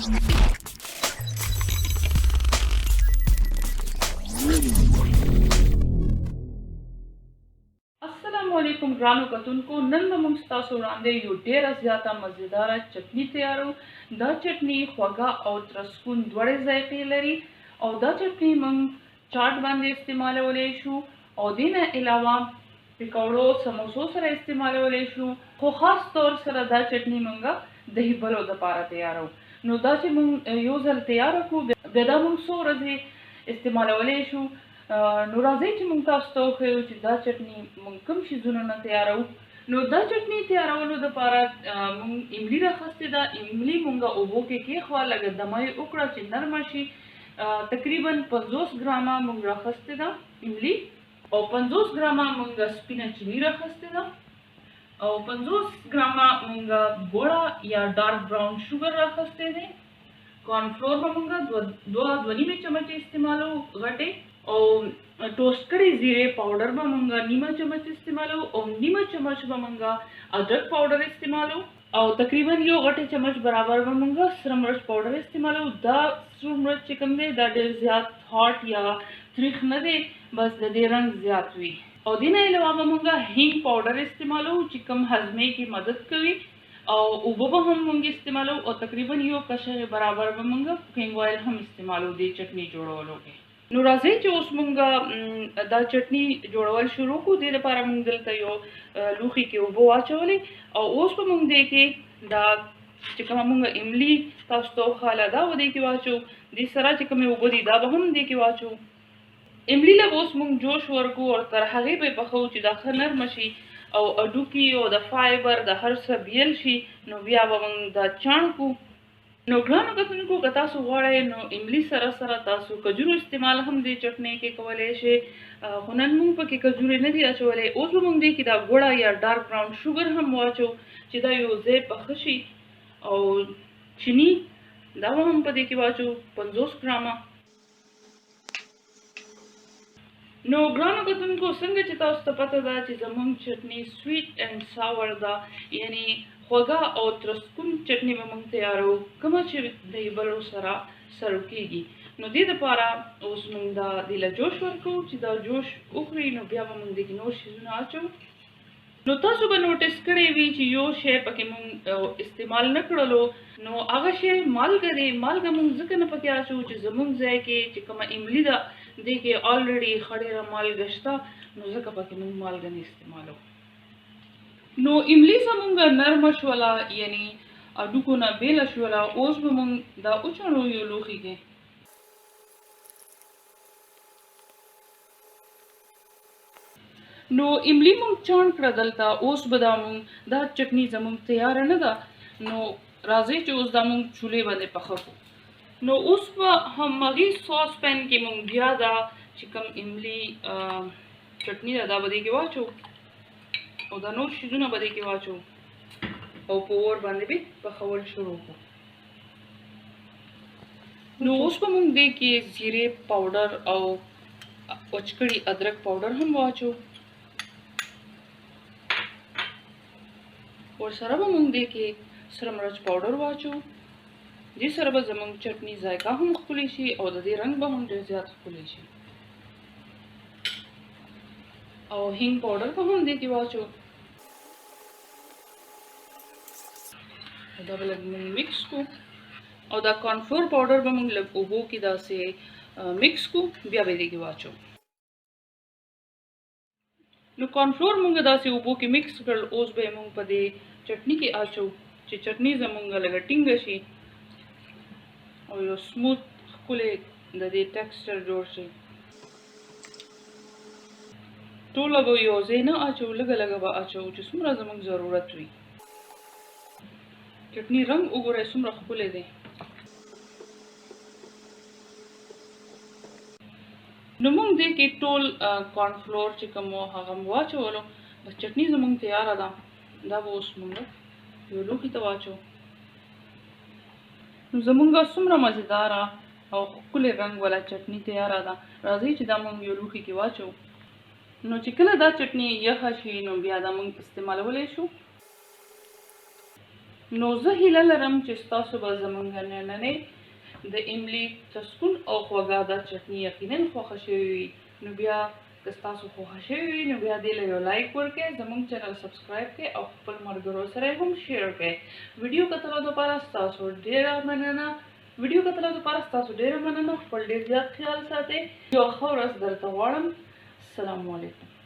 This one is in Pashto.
السلام علیکم ګرانو کتونکو. نن به موږ ستاسو وړاندې یو ډېره زیاته مزیداره چټني تیارو. دا چټني خوږه او ترسکون دواړې ذایقې لري او دا چټني موږ چاټ باندې استعمالولی شو او دې نه علاوه پکوړو سموسو سره استعمالولی شو، خو خاص طور سره دا چټني موږ د هیبلو دپاره تیارو. نو دا چې موږ یو ځل تیاره کړو بیا دا موږ څو ورځې استعمالولی شو. نو راځئ چې موږ تاسو ته وښیو چې دا چټني موږ کوم شیزونو نه تیارو. نو دا چټني تیارولو دپاره موږ املي راخیستې ده. املي موږ اوبو کې کېښوه، لږه دمه یې وکړه چې نرمه شي. تقریبا 50 ګرامه موږ راخیستې ده املي او 50 ګرامه موږ سپینه چیني راخیستې ده او 50 ګرامه موږ ګوړه یا ډارک براون شوګر راخیستی دی. کارنفلور به موږ 2.5 چمچې استعمالو غټې او ټوسټ کړي زیرې پاوډر به موږ 1 چمچ استعمالو او 1 چمچ به موږ ادرک پاوډر استعمالو او تقریبا یو غټه چمچ برابر به موږ سره مرچ پاوډر استعمالو. دا سره مرچ چې کوم دی دا ډېر زیات هاټ یا تریخ نه دی، بس د دې رنګ زیات وي. او دې نه علاوه به موږ هینګ پاوډر استعمالو چې کوم هضمې کې مدد کوي او اوبه به هم موږ استعمالو او تقریبا یو کشه برابر به موږ کوکینګ آیل هم استعمالو دې چټني جوړولو کې. نو راځئ چې اوس موږ دا چټني جوړول شروع کړو. دې لپاره موږ دلته یو لوښي کې اوبه واچولې او اوس به موږ دې کې دا چې کومه موږ املي تاسو ته وښاله دا به دې کې واچو. دې سره چې کومې اوبه دي دا به هم دې کې واچو. املي له اوس موږ جوش ورکو او تر هغې به یې پخوو چې دا ښه نرمه شي او هډوکي او د فایبر د هر څه بیل شي. نو بیا به موږ دا چاڼکو. نو ګرانو کتونکو که تاسو غواړئ نو املي سره سره تاسو کجورو استعمال هم دې چټنۍ کې کولی شئ، خو نن موږ پکې کجورې نه دي اچولی. اوس به موږ دې کې دا ګوړه یا ډارک براون شوګر هم واچو چې دا یو ځای پخه شي او چیني دا به هم په دې کې واچو 50 ګرامه. نو ګرانو کتونکو څنګه چې تاسو ته پته ده چې زموږ چټني سویټ اینډ ساور ده، یعنی خوږه او ترسکون چټني به موږ تیارو کومه چې د هیبلو سره سرو کېږي. نو دې دپاره اوس موږ دا دې له جوش ورکوو چې دا جوش وخوري. نو بیا به موږ دې کې نور شیزونه اچو. نو تاسو به نوټس کړی وي چې یو شی پکې موږ استعمال نه کړلو، نو هغه شی مالګه دی. مالګه موږ ځکه نه پکې اچو چې زموږ ځای کې چې کومه املي ده دې کې آلریډي ښه ډېره مالګه شته، نو ځکه پکې موږ مالګه نه استعمالو. نو املي زموږ نرمه شوله، یعنی هډوکو نه بیله شوله. اوس به موږ دا وچڼو یو لوښي کې. نو املي موږ چاڼ کړه دلته. اوس به دا موږ دا چټني زموږ تیاره نه ده. نو راځئ چې اوس دا موږ چولې باندې پخه کړو. نو اوس به همغې ساس پین کې موږ بیا دا چې کوم املي چټني ده دا به دې کې واچو او دا نور شیزونه به دې کې واچو او په اور باندې به پخول شروع کړو. نو اوس به موږ دې کې زیرې پاوډر او وچکړي ادرک پاوډر هم واچو. ورسره به موږ دې کې سره مرچ پاوډر واچو. دې سره به زموږ چټني ذایقه هم ښکلی شي او د دې رنګ به هم ډېر زیات ښکلی شي. او هینګ پاوډر به هم دې کې واچو. دا به لږ موږ مکس کړو او دا کارنفلور پاوډر به موږ لږ اوبو کې داسې مکس کړو، بیا به دې کې واچو. نو کارنفلور موږ داسې اوبو کې مکس کړل. اوس به یې موږ په دې چټني کې اچو چې چټني زموږ لږه ټینګه شي او یو سموت ښکلی د دې ټیکسچر جوړ شي. ټوله به یو ځای نه اچو، لږه لږه به اچو چې څومره زموږ ضرورت وي. چټني رنګ وګورئ څومره ښکلی دی. نو موږ دې کې ټول کارنفلور چې کوم و هغه مو واچولو. بس چټني زموږ تیاره ده. دا به اوس موږ یو لوښي ته واچو. نو زموږ څومره مزیداره او ښکلی رنګ والا چټني تیاره ده. راځئ چې دا موږ یو لوښي کې واچو. نو چې کله دا چټني یخه شي نو بیا دا موږ استعمالولی شو. نو زه هیله لرم چې ستاسو به زموږ نننۍ د املی تسکون او خوږه دا چټني یقینا خوښه شوې وي. نو بیا که ستاسو خوښه شوې وي نو بیا دې له یو لایک ورکړئ، زموږ چینل سبسکرایب کړئ او خپل ملګرو سره هم شیر کړئ. ویډیو کتلو لپاره ستاسو ډیره مننه. خپل ډیر زیات خیال ساتئ. یو ښه ورځ درته غواړم. السلام علیکم.